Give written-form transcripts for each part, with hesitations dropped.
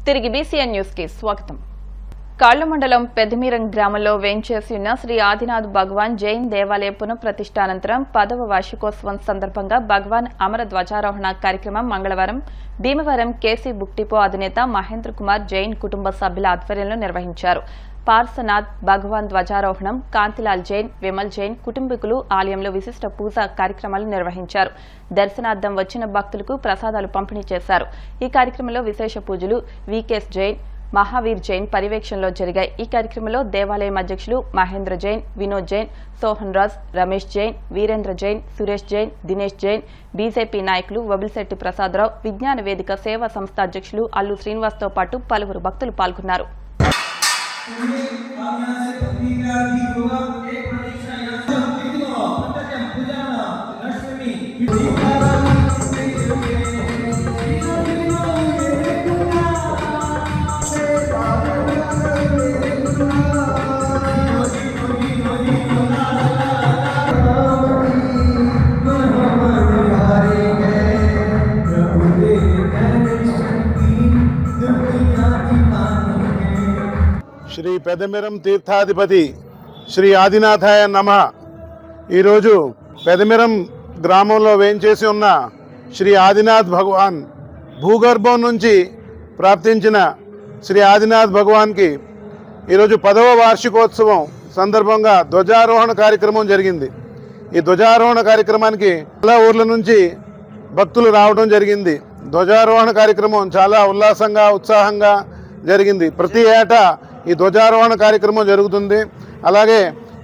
తిరిగి BCN news కి స్వాగతం. కాళ్ల మండలం పెద్దమీరం గ్రామంలో వేంచేసి ఉన్న శ్రీ ఆదినాథ్ భగవాన్ జైన్ దేవాలయ పునఃప్రతిష్ఠానంతరం 10వ వార్షికోత్సవం సందర్భంగా భగవాన్ అమర ధ్వజారోహణ కార్యక్రమం మంగళవారం భీమవరం కేసీ బుక్ డిపో అధినేత మహేంద్ర కుమార్ జైన్ కుటుంబ సభ్యుల ఆధ్వర్యంలో నిర్వహించారు. పార్సనాథ్ భగవాన్ ధ్వజారోహణం, కాంతిలాల్ జైన్, విమల్ జైన్ కుటుంబీకులు ఆలయంలో విశిష్ట పూజా కార్యక్రమాలు నిర్వహించారు. దర్శనార్థం వచ్చిన భక్తులకు ప్రసాదాలు పంపిణీ చేశారు. ఈ కార్యక్రమంలో విశేష పూజలు వికేఎస్ జైన్, మహావీర్ జైన్ పర్యవేక్షణలో జరిగాయి. ఈ కార్యక్రమంలో దేవాలయం అధ్యక్షులు మహేంద్ర జైన్, వినోద్ జైన్, సోహన్ రాజ్, రమేష్ జైన్, వీరేంద్ర జైన్, సురేష్ జైన్, దినేష్ జైన్, బీజేపీ నాయకులు వబిలిశెట్టి ప్రసాదరావు, విజ్ఞాన వేదిక సేవా సంస్థ అధ్యక్షులు అల్లు శ్రీనివాస్తో పాటు పలువురు భక్తులు పాల్గొన్నారు. శ్రీ పెదమిరం తీర్థాధిపతి శ్రీ ఆదినాథాయ నమః. ఈరోజు పెదమిరం గ్రామంలో వేంచేసి ఉన్న శ్రీ ఆదినాథ్ భగవాన్ భూగర్భం నుంచి ప్రాప్తించిన శ్రీ ఆదినాథ్ భగవాన్కి ఈరోజు 10వ వార్షికోత్సవం సందర్భంగా ధ్వజారోహణ కార్యక్రమం జరిగింది. ఈ ధ్వజారోహణ కార్యక్రమానికి చాలా ఊర్ల నుంచి భక్తులు రావడం జరిగింది. ధ్వజారోహణ కార్యక్రమం చాలా ఉల్లాసంగా ఉత్సాహంగా జరిగింది. ప్రతి ఏటా ఈ ధ్వజారోహణ కార్యక్రమం జరుగుతుంది. అలాగే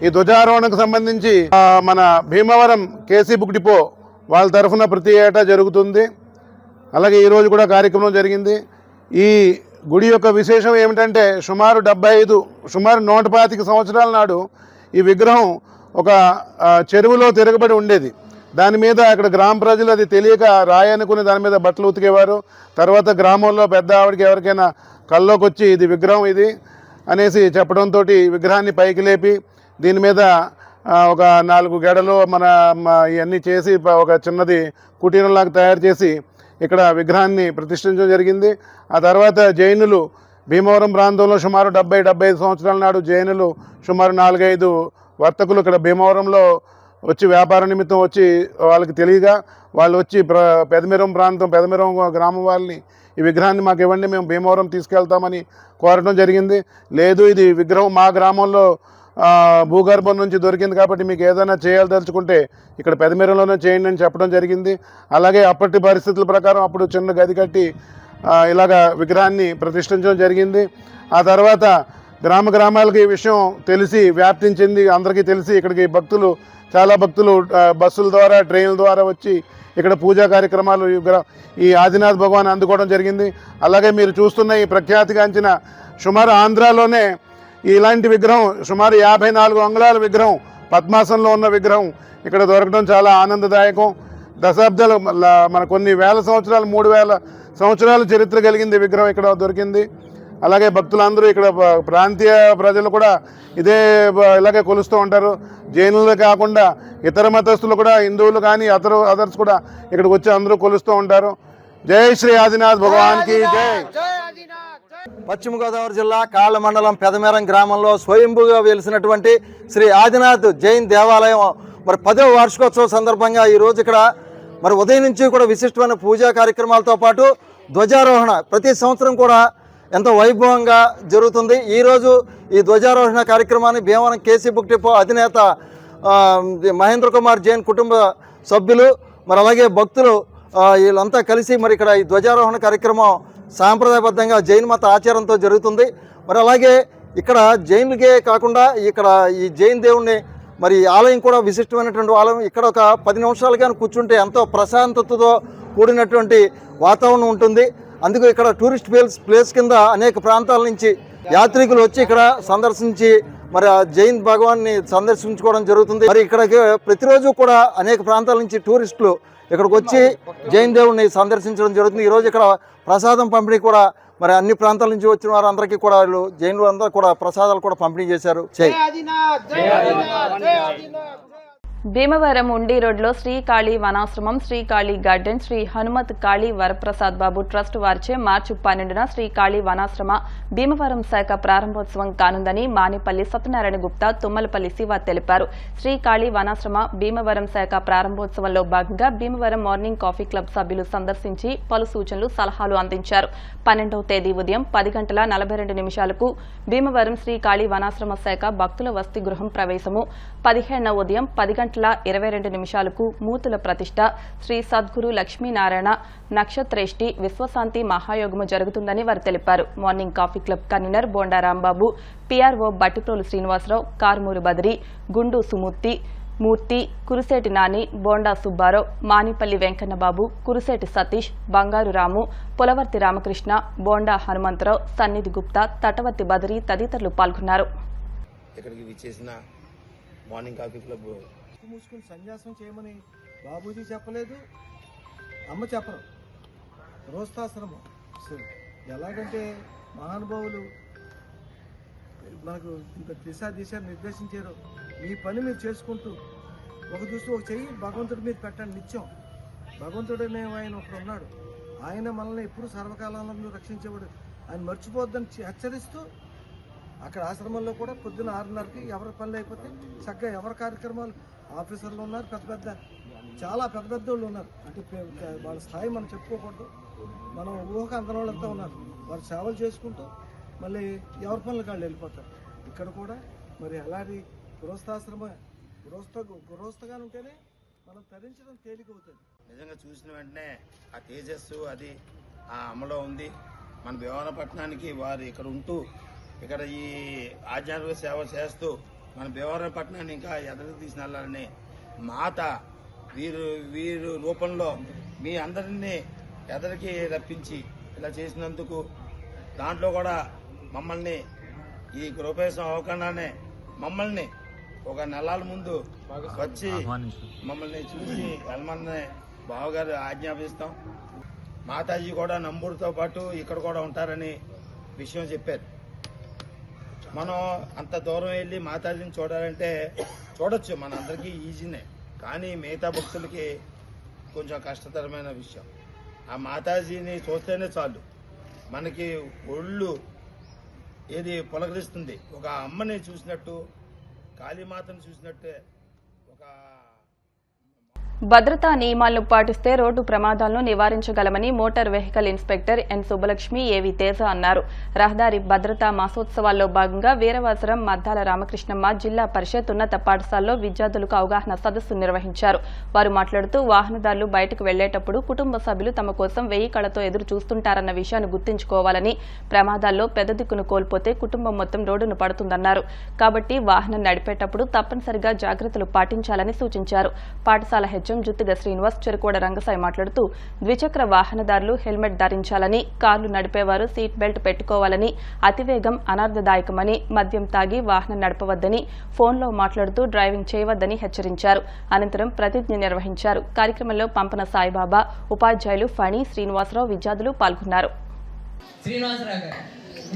ఈ ధ్వజారోహణకు సంబంధించి మన భీమవరం కేసీ బుక్ డిపో వాళ్ళ తరఫున ప్రతి ఏటా జరుగుతుంది. అలాగే ఈరోజు కూడా కార్యక్రమం జరిగింది. ఈ గుడి యొక్క విశేషం ఏమిటంటే సుమారు 125 సంవత్సరాల నాడు ఈ విగ్రహం ఒక చెరువులో తిరగబడి ఉండేది. దాని మీద అక్కడ గ్రామ ప్రజలు అది తెలియక రాయి అనుకుని దాని మీద బట్టలు ఉతికేవారు. తర్వాత గ్రామంలో పెద్ద ఆవిడకి ఎవరికైనా కల్లోకి వచ్చి ఇది విగ్రహం ఇది అనేసి చెప్పడంతో విగ్రహాన్ని పైకి లేపి దీని మీద ఒక 4 గెడలు ఇవన్నీ చేసి ఒక చిన్నది కుటీరంలాగా తయారు చేసి ఇక్కడ విగ్రహాన్ని ప్రతిష్ఠించడం జరిగింది. ఆ తర్వాత జైనులు భీమవరం ప్రాంతంలో సుమారు 75 సంవత్సరాల నాడు జైనులు సుమారు 4-5 వర్తకులు ఇక్కడ భీమవరంలో వచ్చి వ్యాపార నిమిత్తం వచ్చి వాళ్ళకి తెలియగా వాళ్ళు వచ్చి పెదమిరం గ్రామం వాళ్ళని ఈ విగ్రహాన్ని మాకు ఇవ్వండి, మేము భీమవరం తీసుకెళ్తామని కోరడం జరిగింది. లేదు, ఇది విగ్రహం మా గ్రామంలో భూగర్భం నుంచి దొరికింది కాబట్టి మీకు ఏదైనా చేయదలుచుకుంటే ఇక్కడ పెదమిరంలోనే చేయండి అని చెప్పడం జరిగింది. అలాగే అప్పటి పరిస్థితుల ప్రకారం అప్పుడు చిన్న గది కట్టి ఇలాగ విగ్రహాన్ని ప్రతిష్ఠించడం జరిగింది. ఆ తర్వాత గ్రామాలకు ఈ విషయం తెలిసి వ్యాప్తించింది. అందరికీ తెలిసి ఇక్కడికి చాలా భక్తులు బస్సుల ద్వారా ట్రైన్ల ద్వారా వచ్చి ఇక్కడ పూజా కార్యక్రమాలు ఈ ఆదినాథ్ భగవాన్ అందుకోవడం జరిగింది. అలాగే మీరు చూస్తున్న ఈ ప్రఖ్యాతిగాంచిన సుమారు ఆంధ్రాలోనే ఇలాంటి విగ్రహం సుమారు 54 అంగుళాల విగ్రహం, పద్మాసనంలో ఉన్న విగ్రహం ఇక్కడ దొరకడం చాలా ఆనందదాయకం. దశాబ్దాలు మన కొన్ని వేల సంవత్సరాలు 3000 సంవత్సరాల చరిత్ర కలిగింది విగ్రహం ఇక్కడ దొరికింది. అలాగే భక్తులందరూ ఇక్కడ ప్రాంతీయ ప్రజలు కూడా ఇలాగే కొలుస్తూ ఉంటారు. జైనులు కాకుండా ఇతర మతస్థులు కూడా, హిందువులు కానీ అదర్స్ కూడా ఇక్కడికి వచ్చి అందరూ కొలుస్తూ ఉంటారు. జై శ్రీ ఆదినాథ్ భగవాన్కి జై. పశ్చిమ గోదావరి జిల్లా కాళ్ళ మండలం పెదమేరం గ్రామంలో స్వయంభూగా వెలిసినటువంటి శ్రీ ఆదినాథ్ జైన్ దేవాలయం 10వ వార్షికోత్సవం సందర్భంగా ఈరోజు ఇక్కడ ఉదయం నుంచి కూడా విశిష్టమైన పూజా కార్యక్రమాలతో పాటు ధ్వజారోహణ ప్రతి సంవత్సరం కూడా ఎంతో వైభవంగా జరుగుతుంది. ఈరోజు ఈ ధ్వజారోహణ కార్యక్రమాన్ని భీమవరం కేసీ బుక్ డిపో అధినేత మహేంద్ర కుమార్ జైన్ కుటుంబ సభ్యులు అలాగే భక్తులు వీళ్ళంతా కలిసి ఇక్కడ ఈ ధ్వజారోహణ కార్యక్రమం సాంప్రదాయబద్ధంగా జైన్ మత ఆచారంతో జరుగుతుంది. అలాగే ఇక్కడ జైన్లకే కాకుండా ఇక్కడ ఈ జైన్ దేవుణ్ణి ఆలయం కూడా విశిష్టమైనటువంటి ఆలయం. ఇక్కడ ఒక 10 నిమిషాలు కానీ కూర్చుంటే ఎంతో ప్రశాంతతతో కూడినటువంటి వాతావరణం ఉంటుంది. అందుకు ఇక్కడ టూరిస్ట్ ప్లేస్ కింద అనేక ప్రాంతాల నుంచి యాత్రికులు వచ్చి ఇక్కడ సందర్శించి ఆ జైన్ భగవాన్ని సందర్శించుకోవడం జరుగుతుంది. ఇక్కడ ప్రతిరోజు కూడా అనేక ప్రాంతాల నుంచి టూరిస్టులు ఇక్కడికి వచ్చి జైన్ దేవుడిని సందర్శించడం జరుగుతుంది. ఈరోజు ఇక్కడ ప్రసాదం పంపిణీ కూడా అన్ని ప్రాంతాల నుంచి వచ్చిన వారందరికీ కూడా జైనులు అందరూ కూడా ప్రసాదాలు కూడా పంపిణీ చేశారు. భీమవరం ఉండి రోడ్లో శ్రీకాళీ వనాశ్రమం, శ్రీకాళీ గార్డెన్, శ్రీ హనుమత్ కాళీ వరప్రసాద్ బాబు ట్రస్ట్ వారిచే మార్చి 12న శ్రీకాళీ వనాశ్రమ భీమవరం శాఖ ప్రారంభోత్సవం కానుందని మానిపల్లి సత్యనారాయణ గుప్తా, తుమ్మలపల్లి శివ తెలిపారు. శ్రీకాళీ వనాశ్రమ భీమవరం శాఖ ప్రారంభోత్సవంలో భాగంగా భీమవరం మార్నింగ్ కాఫీ క్లబ్ సభ్యులు సందర్శించి పలు సూచనలు, సలహాలు అందించారు. 12వ తేదీ ఉదయం 10:42 భీమవరం శ్రీకాళీ వనాశ్రమ శాఖ భక్తుల వసతి గృహం ప్రవేశము, 15న ఉదయం 10:22 మూతుల ప్రతిష్ట, శ్రీ సద్గురు లక్ష్మీనారాయణ నక్షత్రేష్టి విశ్వశాంతి మహాయోగము జరుగుతుందని వారు తెలిపారు. Morning coffee club convener Bonda Rambabu, PRO Battiprolu Srinivasarao, Karmuru Badiri, Gundu Murthy, కురిసేటి Nani, bonda Subbarao, Manipalli Venkanna Babu, కురిసేటి Satish, బంగారు రాము, పులవర్తి రామకృష్ణ, బోండా హనుమంతరావు, సన్నిధి గుప్తా, తటవర్తి బదిరి తదితరులు పాల్గొన్నారు. ఇక్కడికి విచ్చేసిన మార్నింగ్ కాఫీ క్లబ్ మూసుకుని సన్యాసం చేయమని బాబూజీ చెప్పలేదు, అమ్మ చెప్పరు. గృహస్థాశ్రమం ఎలాగంటే మహానుభావులు మనకు ఇంత దిశ నిర్దేశించారు. మీ పని మీరు చేసుకుంటూ ఒక దృష్టి ఒక చెయ్యి భగవంతుడి మీద పెట్టండి. నిత్యం భగవంతుడనే ఆయన ఒకడు ఉన్నాడు. ఆయన మనల్ని ఎప్పుడు సర్వకాలంలో రక్షించేవాడు. ఆయన మర్చిపోద్దని హెచ్చరిస్తూ అక్కడ ఆశ్రమంలో కూడా పొద్దున్న 6:30కి ఎవరి పనులు అయిపోతే చక్కగా ఎవరి కార్యక్రమాలు ఆఫీసర్లు ఉన్నారు, చాలా పెద్ద వాళ్ళు ఉన్నారు. అంటే వాళ్ళ స్థాయి మనం చెప్పుకోకూడదు, మనం ఊహకు అందని వాళ్ళంతా ఉన్నారు. వారు సేవలు చేసుకుంటూ మళ్ళీ ఎవరి పనులు కాళ్ళు వెళ్ళిపోతారు. ఇక్కడ కూడా మరి అలాంటి గృహస్థగా ఉంటేనే మనం తరించడం తేలికవుతుంది. నిజంగా చూసిన వెంటనే ఆ తేజస్సు అది ఆ అమలో ఉంది. మన భీమవరపట్నానికి వారు ఇక్కడ ఉంటూ ఇక్కడ ఈ ఆధ్యాత్మిక సేవ చేస్తూ మన భీమవరపట్నాన్ని ఇంకా ఎదరికి తీసుకెళ్లాలని మాత వీరు రూపంలో మీ అందరినీ ఎదరికి రప్పించి ఇలా చేసినందుకు దాంట్లో కూడా మమ్మల్ని ఈ గృహప్రవేశం అవకాశాన్ని మమ్మల్ని ఒక నెలల ముందు వచ్చి మమ్మల్ని చూసి వెళ్ళమని బావగారు ఆజ్ఞాపిస్తాం. మాతాజీ కూడా నంబూరుతో పాటు ఇక్కడ కూడా ఉంటారని విషయం చెప్పారు. మనం అంత దూరం వెళ్ళి మాతాజీని చూడాలంటే చూడొచ్చు, మన అందరికీ ఈజీనే. కానీ మిగతా భక్తులకి కొంచెం కష్టతరమైన విషయం. ఆ మాతాజీని చూస్తేనే చాలు మనకి ఒళ్ళు ఏది పులకరిస్తుంది. ఒక అమ్మని చూసినట్టు, కాళీమాతను చూసినట్టే. ఒక భద్రతా నియమాలను పాటిస్తే రోడ్డు ప్రమాదాలను నివారించగలమని motor vehicle inspector N Subbalakshmi, AV Teja అన్నారు. రహదారి భద్రతా మాసోత్సవాల్లో భాగంగా వీరవాసరం మద్దాల రామకృష్ణమ్మ జిల్లా పరిషత్ ఉన్నత పాఠశాలలో విద్యార్థులకు అవగాహన సదస్సు నిర్వహించారు. వారు మాట్లాడుతూ వాహనదారులు బయటకు వెళ్లేటప్పుడు కుటుంబ సభ్యులు తమ కోసం 1000 కళ్లతో ఎదురు చూస్తుంటారన్న విషయాన్ని గుర్తుంచుకోవాలని, ప్రమాదాల్లో పెద్ద దిక్కును కోల్పోతే కుటుంబం మొత్తం రోడ్డును పడుతుందన్నారు. కాబట్టి వాహనం నడిపేటప్పుడు తప్పనిసరిగా జాగ్రత్తలు పాటించాలని సూచించారు. పాఠశాల హెచ్ఎం జుత్తిగ శ్రీనివాస్, చెరుకోడ రంగసాయి మాట్లాడుతూ ద్విచక్ర వాహనదారులు హెల్మెట్ ధరించాలని, కార్లు నడిపేవారు సీట్ బెల్ట్ పెట్టుకోవాలని, అతివేగం అనర్థదాయకమని, మద్యం తాగి వాహనం నడపవద్దని, ఫోన్లో మాట్లాడుతూ డ్రైవింగ్ చేయవద్దని హెచ్చరించారు. అనంతరం ప్రతిజ్ఞ నిర్వహించారు. కార్యక్రమంలో పంపన సాయిబాబా, ఉపాధ్యాయులు ఫణి, శ్రీనివాసరావు, విద్యార్థులు పాల్గొన్నారు.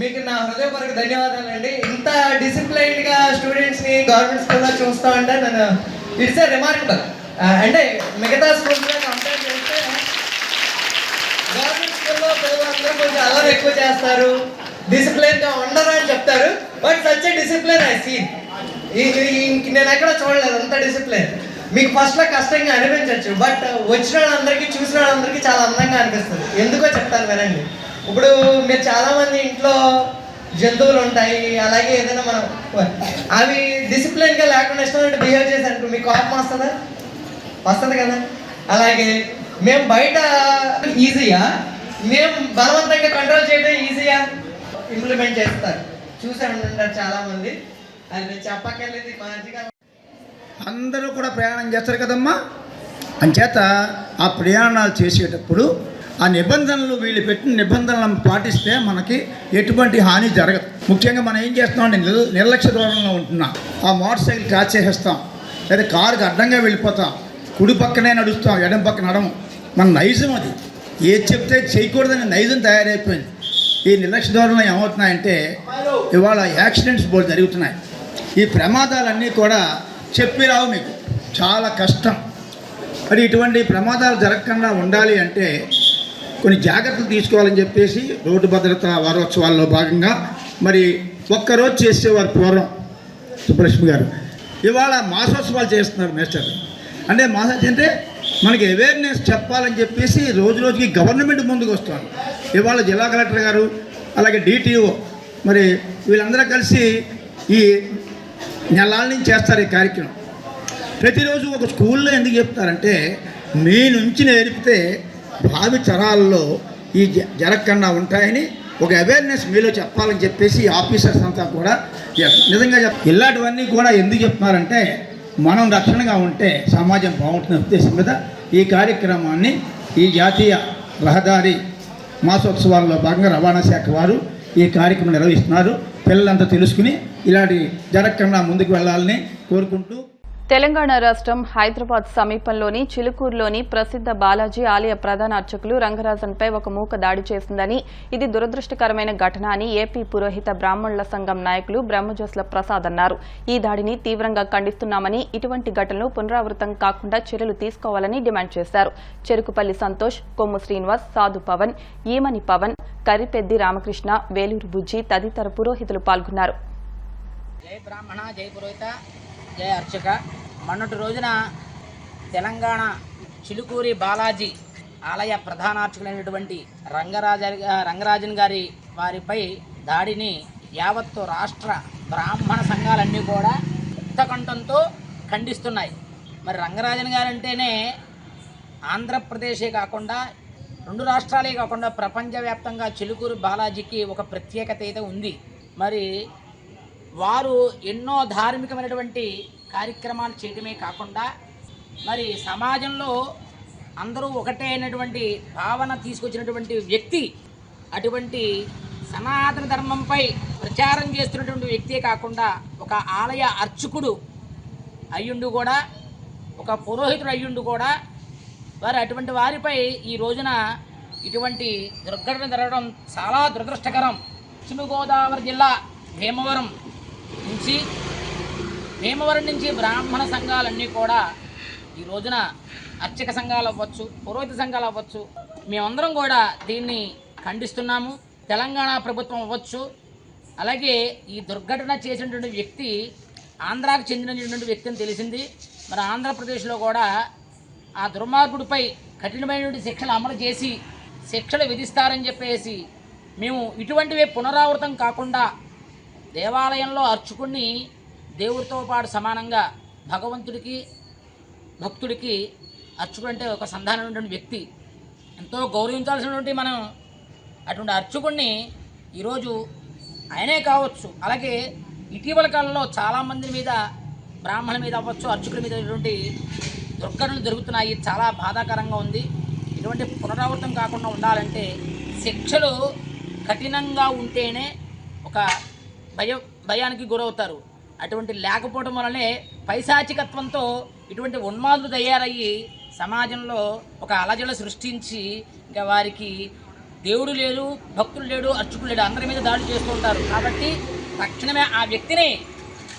మీకు నా హృదయపూర్వక ధన్యవాదాలండి. ఇంత డిసిప్లైన్డ్ గా స్టూడెంట్స్ ని గవర్నమెంట్ స్కూల్లో చూస్తా ఉంటే నేను ఇట్స్ రిమార్కబుల్. అంటే మిగతా స్కూల్స్ కంపేర్ చేస్తే గవర్నమెంట్ స్కూల్లో పిల్లలందరూ కొంచెం అల్లరి ఎక్కువ చేస్తారు, డిసిప్లైన్ గా ఉండరు అని చెప్తారు. But such a discipline I seen. నేను ఎక్కడ చూడలేదు అంత డిసిప్లైన్. మీకు ఫస్ట్ లో కష్టంగా అనిపించవచ్చు, బట్ వచ్చిన వాళ్ళందరికీ చూసిన వాళ్ళందరికీ చాలా అందంగా అనిపిస్తుంది. ఎందుకో చెప్తాను వినండి. ఇప్పుడు మీరు చాలా మంది ఇంట్లో జంతువులు ఉంటాయి, అలాగే ఏదైనా మనం అవి డిసిప్లైన్ గా లేకుండా ఇష్టం బిహేవ్ చేశారు, మీకు కోపం వస్తుంది కదా. అలాగే మేము బయట ఈజీయా, మేము బలవంతంగా కంట్రోల్ చేయడం ఈజీయా ఇంప్లిమెంట్ చేస్తారు. చూసారు చాలా మంది, అది నేను చెప్పక్కర్లేదు. మంచిగా అందరూ కూడా ప్రయాణం చేస్తారు కదమ్మా. అంచేత ఆ ప్రయాణాలు చేసేటప్పుడు ఆ నిబంధనలు, వీళ్ళు పెట్టిన నిబంధనలను పాటిస్తే మనకి ఎటువంటి హాని జరగదు. ముఖ్యంగా మనం ఏం చేస్తామంటే నిర్లక్ష్య ధోరణిలో ఉంటున్నాం. ఆ మోటార్ సైకిల్ క్రాచ్ చేసేస్తాం, లేదా కారుకి అడ్డంగా వెళ్ళిపోతాం, కుడి పక్కనే నడుస్తాం, ఎడం పక్క నడము. మన నైజం అది. ఏది చెప్తే చేయకూడదని నైజం తయారైపోయింది. ఈ నిర్లక్ష్య ధోరణిలో ఏమవుతున్నాయంటే ఇవాళ యాక్సిడెంట్స్ బోర్డు జరుగుతున్నాయి. ఈ ప్రమాదాలన్నీ కూడా చెప్పి రావు మీకు. చాలా కష్టం. మరి ఇటువంటి ప్రమాదాలు జరగకుండా ఉండాలి అంటే కొన్ని జాగ్రత్తలు తీసుకోవాలని చెప్పేసి రోడ్డు భద్రతా వారోత్సవాల్లో భాగంగా మరి ఒక్కరోజు చేసేవారు పూర్వం సుబ్బలక్ష్మి గారు. ఇవాళ మాసోత్సవాలు చేస్తున్నారు మేస్టర్. అంటే మాసోత్సవం అంటే మనకి అవేర్నెస్ చెప్పాలని చెప్పేసి రోజు రోజుకి గవర్నమెంట్ ముందుకు వస్తున్నారు. ఇవాళ జిల్లా కలెక్టర్ గారు అలాగే డిటిఓ మరి వీళ్ళందరూ కలిసి ఈ నెలల నుంచి చేస్తారు ఈ కార్యక్రమం. ప్రతిరోజు ఒక స్కూల్లో ఎందుకు చెప్తారంటే మీ నుంచి నేర్పితే భావి తరాల్లో ఈ జరగకుండా ఉంటాయని ఒక అవేర్నెస్ మీలో చెప్పాలని చెప్పేసి ఆఫీసర్స్ అంతా కూడా నిజంగా ఇలాంటివన్నీ కూడా ఎందుకు చెప్తున్నారంటే మనం రక్షణగా ఉంటే సమాజం బాగుంటున్న ఉద్దేశం మీద ఈ కార్యక్రమాన్ని ఈ జాతీయ రహదారి మాసోత్సవాల్లో భాగంగా రవాణా శాఖ వారు ఈ కార్యక్రమం నిర్వహిస్తున్నారు. పిల్లలంతా తెలుసుకుని ఇలాంటి జరగకుండా ముందుకు వెళ్ళాలని కోరుకుంటూ తెలంగాణ రాష్ట్రం హైదరాబాద్ సమీపంలోని చిలుకూరులోని ప్రసిద్ధ బాలాజీ ఆలయ ప్రధాన అర్చకులు రంగరాజన్పై ఒక మూక దాడి చేసిందని, ఇది దురదృష్టకరమైన ఘటన అని ఏపీ పురోహిత బ్రాహ్మణుల సంఘం నాయకులు బ్రహ్మజోస్ల ప్రసాద్ అన్నారు. ఈ దాడిని తీవ్రంగా ఖండిస్తున్నామని, ఇటువంటి ఘటనలు పునరావృతం కాకుండా చర్యలు తీసుకోవాలని డిమాండ్ చేశారు. చెరుకుపల్లి సంతోష్, కొమ్ము శ్రీనివాస్, సాధు పవన్, ఈమని పవన్, కరిపెద్ది రామకృష్ణ, వేలూరు బుజ్జి తదితర పురోహితులు పాల్గొన్నారు. జై బ్రాహ్మణ, జై పురోహిత, జై అర్చక. మొన్నటి రోజున తెలంగాణ చిలుకూరి బాలాజీ ఆలయ ప్రధానార్చకులైనటువంటి రంగరాజన్ గారి వారిపై దాడిని యావత్తు రాష్ట్ర బ్రాహ్మణ సంఘాలన్నీ కూడా ముక్తకంఠంతో ఖండిస్తున్నాయి. మరి రంగరాజన్ గారంటేనే ఆంధ్రప్రదేశే కాకుండా 2 రాష్ట్రాలే కాకుండా ప్రపంచవ్యాప్తంగా చిలుకూరు బాలాజీకి ఒక ప్రత్యేకత అయితే ఉంది. మరి వారు ఎన్నో ధార్మికమైనటువంటి కార్యక్రమాలు చేయడమే కాకుండా మరి సమాజంలో అందరూ ఒకటే అయినటువంటి భావన తీసుకొచ్చినటువంటి వ్యక్తి. అటువంటి సనాతన ధర్మంపై ప్రచారం చేస్తున్నటువంటి వ్యక్తే కాకుండా ఒక ఆలయ అర్చకుడు అయ్యుండు కూడా, ఒక పురోహితుడు అయ్యుండు కూడా, వారు అటువంటి వారిపై ఈ రోజున ఇటువంటి దుర్ఘటన జరగడం చాలా దురదృష్టకరం. పశ్చిమ గోదావరి జిల్లా భీమవరం నుంచి బ్రాహ్మణ సంఘాలన్నీ కూడా ఈ రోజున అర్చక సంఘాలు అవ్వచ్చు, పురోహిత సంఘాలు అవ్వచ్చు, మేమందరం కూడా దీన్ని ఖండిస్తున్నాము. తెలంగాణ ప్రభుత్వం అవ్వచ్చు, అలాగే ఈ దుర్ఘటన చేసినటువంటి వ్యక్తి ఆంధ్రాకు చెందినటువంటి వ్యక్తి అని తెలిసింది. మరి ఆంధ్రప్రదేశ్లో కూడా ఆ దుర్మార్గుడిపై కఠినమైనటువంటి శిక్షలు అమలు చేసి శిక్షలు విధిస్తారని చెప్పేసి మేము ఇటువంటివే పునరావృతం కాకుండా దేవాలయంలో అర్చకుడిని దేవుడితో పాటు సమానంగా భగవంతుడికి భక్తుడికి అర్చకుడు అంటే ఒక సంధానమైనటువంటి వ్యక్తి, ఎంతో గౌరవించాల్సినటువంటి మనం అటువంటి అర్చకుడిని ఈరోజు ఆయనే కావచ్చు, అలాగే ఇటీవల కాలంలో చాలామంది మీద బ్రాహ్మణుల మీద అవ్వచ్చు, అర్చకుల మీద ఇటువంటి దుర్ఘటనలు జరుగుతున్నాయి. చాలా బాధాకరంగా ఉంది. ఇటువంటి పునరావృతం కాకుండా ఉండాలంటే శిక్షలు కఠినంగా ఉంటేనే ఒక భయానికి గురవుతారు. అటువంటి లేకపోవడం వల్లనే పైశాచికత్వంతో ఇటువంటి ఉన్మాదులు తయారయ్యి సమాజంలో ఒక అలజడి సృష్టించి ఇంకా వారికి దేవుడు లేడు, భక్తులు లేడు, అర్చకులు లేడు, అందరి మీద దాడి చేస్తూ ఉంటారు. కాబట్టి తక్షణమే ఆ వ్యక్తిని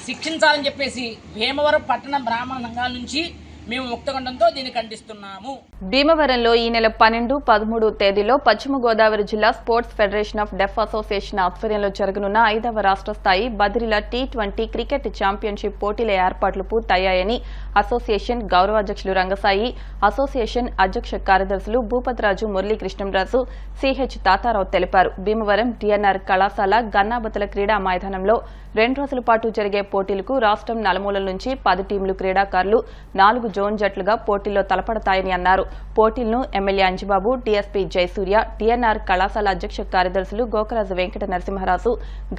శిక్షించాలని చెప్పేసి భీమవరం పట్టణ బ్రాహ్మణ సంఘాల నుంచి మేము ముక్తకంఠంతో దీన్ని ఖండిస్తున్నాము. భీమవరంలో ఈ నెల 12, 13 తేదీలో పశ్చిమ గోదావరి జిల్లా sports federation of deaf association ఆధ్వర్యంలో జరగనున్న 5వ రాష్ట్ర స్థాయి బదిరిల T20 క్రికెట్ ఛాంపియన్షిప్ పోటీల ఏర్పాట్లు పూర్తయ్యాయని అసోసియేషన్ గౌరవాధ్యక్షులు రంగసాయి, అసోసియేషన్ అధ్యక్ష కార్యదర్శులు భూపతిరాజు, మురళీకృష్ణంరాజు, సిహెచ్ తాతారావు తెలిపారు. భీమవరం డిఎన్ఆర్ కళాశాల గన్నాబతల క్రీడా మైదానంలో 2 రోజుల పాటు జరిగే పోటీలకు రాష్ట్రం నలుమూలల నుంచి 10 టీంలు క్రీడాకారులు 4 జోన్ జట్లుగా పోటీల్లో తలపడతాయని అన్నారు. పోటీలను MLA Anjibabu, DSP Jayasurya, DNR కళాశాల అధ్యక్ష కార్యదర్శులు గోకరాజు వెంకట నరసింహరాజు,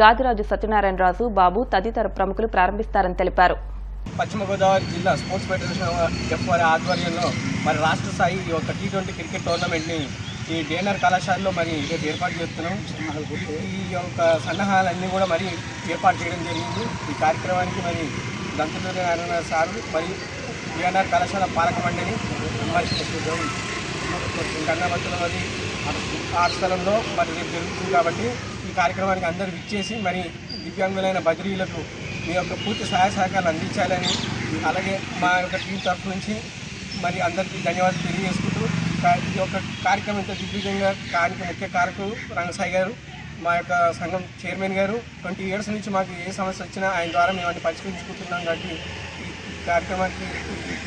గాదిరాజు సత్యనారాయణరాజు బాబు తదితర ప్రముఖులు ప్రారంభిస్తారని తెలిపారు. పశ్చిమ గోదావరి జిల్లా స్పోర్ట్స్ ఫెడరేషన్ డెఫ్ వారి ఆధ్వర్యంలో మరి రాష్ట్ర స్థాయి ఈ యొక్క T20 క్రికెట్ టోర్నమెంట్ని ఈ డిఎన్ఆర్ కళాశాలలో మరి రేపు ఏర్పాటు చేస్తున్నాం. ఈ యొక్క సన్నాహాలన్నీ కూడా మరి ఏర్పాటు చేయడం జరిగింది. ఈ కార్యక్రమానికి మరి దంతులూరి నారాయణ సారు మరియు డిఎన్ఆర్ కళాశాల పాలక మండలి మరి గన్నాబత్తుల మరి ఆ స్థలంలో మరి రేపు జరుగుతుంది. కాబట్టి ఈ కార్యక్రమానికి అందరూ విచ్చేసి మరి దివ్యాంగులైన బదిరీలకు మీ యొక్క పూర్తి సహాయ సహకారాలు అందించాలని అలాగే మా యొక్క టీం తరఫు నుంచి మరి అందరికీ ధన్యవాదాలు తెలియజేసుకుంటూ ఈ యొక్క కార్యక్రమం ఇంత దిగ్విజయంగా ముఖ్య కారకులు రంగసాయి గారు, మా యొక్క సంఘం చైర్మన్ గారు. 20 years నుంచి మాకు ఏ సమస్య వచ్చినా ఆయన ద్వారా మేము అన్ని పరిష్కరించుకుంటున్నాం. కాబట్టి ఈ కార్యక్రమానికి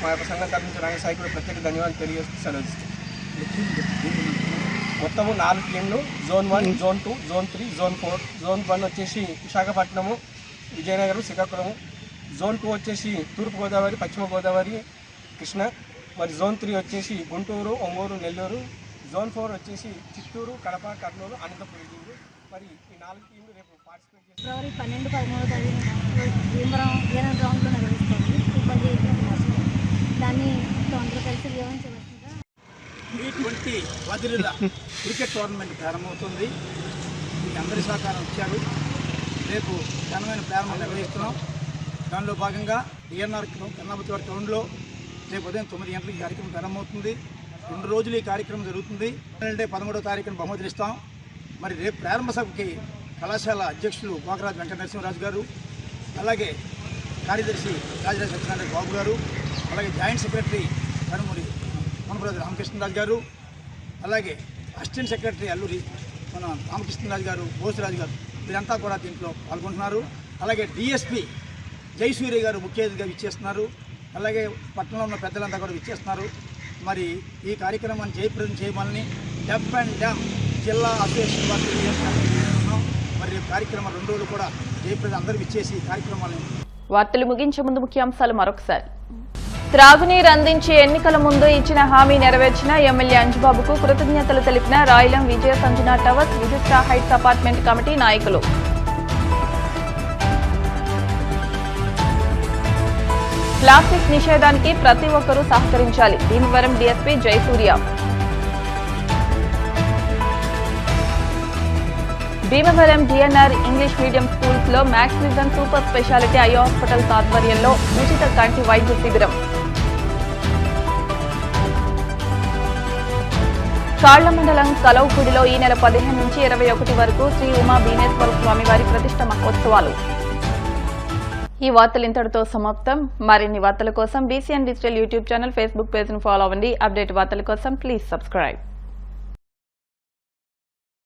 మా యొక్క సంఘం తరఫు నుంచి రంగసాయి కూడా ప్రత్యేక ధన్యవాదాలు తెలియజేస్తూ సెలవుస్తాం. మొత్తము 4 టీంలు, Zone 1, Zone 2, Zone 3, Zone 4. Zone 1 వచ్చేసి విశాఖపట్నము, విజయనగరం, శ్రీకాకుళము. Zone 2 వచ్చేసి తూర్పుగోదావరి, పశ్చిమ గోదావరి, కృష్ణ. మరి Zone 3 వచ్చేసి గుంటూరు, ఒంగోలు, నెల్లూరు. Zone 4 వచ్చేసి చిత్తూరు, కడప, కర్నూలు, అనంతపురం టీంలు. మరి ఈ 4 టీంలు రేపు పార్టిసిపేట్ చేస్తారు. ఫిబ్రవరి 12-13 తేదీన భీమవరం ఏఎన్ఆర్ గ్రౌండ్లో నిర్వహిస్తుంది. దాన్ని అందరూ కలిసి నిర్వహించవలసిందిగా. T20 వదిలిల క్రికెట్ టోర్నమెంట్ ప్రారంభమవుతుంది. మీకు అందరి సహకారం ఇచ్చారు. రేపు ఘనమైన ప్రారంభం నిర్వహిస్తున్నాం. దానిలో భాగంగా డిఎన్ఆర్ కన్నాపతివారి గ్రౌండ్లో రేపు ఉదయం 9 గంటలకు కార్యక్రమం ప్రారంభమవుతుంది. 2 రోజులు ఈ కార్యక్రమం జరుగుతుంది. 13వ తారీఖున బహుమతులు ఇస్తాం. మరి రేపు ప్రారంభ సభకి కళాశాల అధ్యక్షులు గోకరాజు వెంకట నరసింహరాజు గారు, అలాగే కార్యదర్శి రాజరాజ సత్యనారాయణ బాబు గారు, అలాగే జాయింట్ సెక్రటరీ కనుమూరి మనప్రసాద్ రామకృష్ణరాజు గారు, అలాగే అసిస్టెంట్ సెక్రటరీ అల్లూరి మన రామకృష్ణరాజు గారు, బోసరాజు గారు, వీరంతా కూడా దీంట్లో పాల్గొంటున్నారు. అలాగే డిఎస్పీ జయసూర్య గారు ముఖ్య అతిథిగా విచ్చేస్తున్నారు. అలాగే పట్టణంలో ఉన్న పెద్దలంతా కూడా విచ్చేస్తున్నారు. మరి ఈ కార్యక్రమాన్ని జయప్రదం చేయమని డెప్ అండ్ డ్యామ్ జిల్లా అసోసియేషన్ వారు తెలియజేస్తున్నాం. మరి కార్యక్రమం 2 రోజులు కూడా జయప్రదం అందరూ విచ్చేసి కార్యక్రమాలను. వార్తలు ముగించే ముందు ముఖ్యాంశాలు మరొకసారి. త్రాగునీరు అందించి ఎన్నికల ముందు ఇచ్చిన హామీ నెరవేర్చిన ఎమ్మెల్యే అంజుబాబుకు కృతజ్ఞతలు తెలిపిన Rayalam Vijaya Sanjana towers Vishishta heights apartment committee నాయకులు. ప్లాస్టిక్ నిషేధానికి ప్రతి ఒక్కరూ సహకరించాలి. Bhimavaram DSP Jayasurya. Bhimavaram DNR English medium schools లో Max Vision super speciality eye hospitals ఆధ్వర్యంలో ఉచిత కంటి వైద్య శిబిరం. కాళ్ల మండలం కలవుపూడిలో ఈ నెల 15 నుంచి 21 వరకు శ్రీ ఉమా భీమేశ్వర స్వామివారి ప్రతిష్ట మహోత్సవాలు. ఈ వార్తలు ఇంతటితో సమాప్తం. మరిన్ని వార్తల కోసం BCN digital YouTube channel, Facebook page ను ఫాలో అవ్వండి. అప్డేట్ వార్తల కోసం ప్లీజ్ సబ్స్క్రైబ్.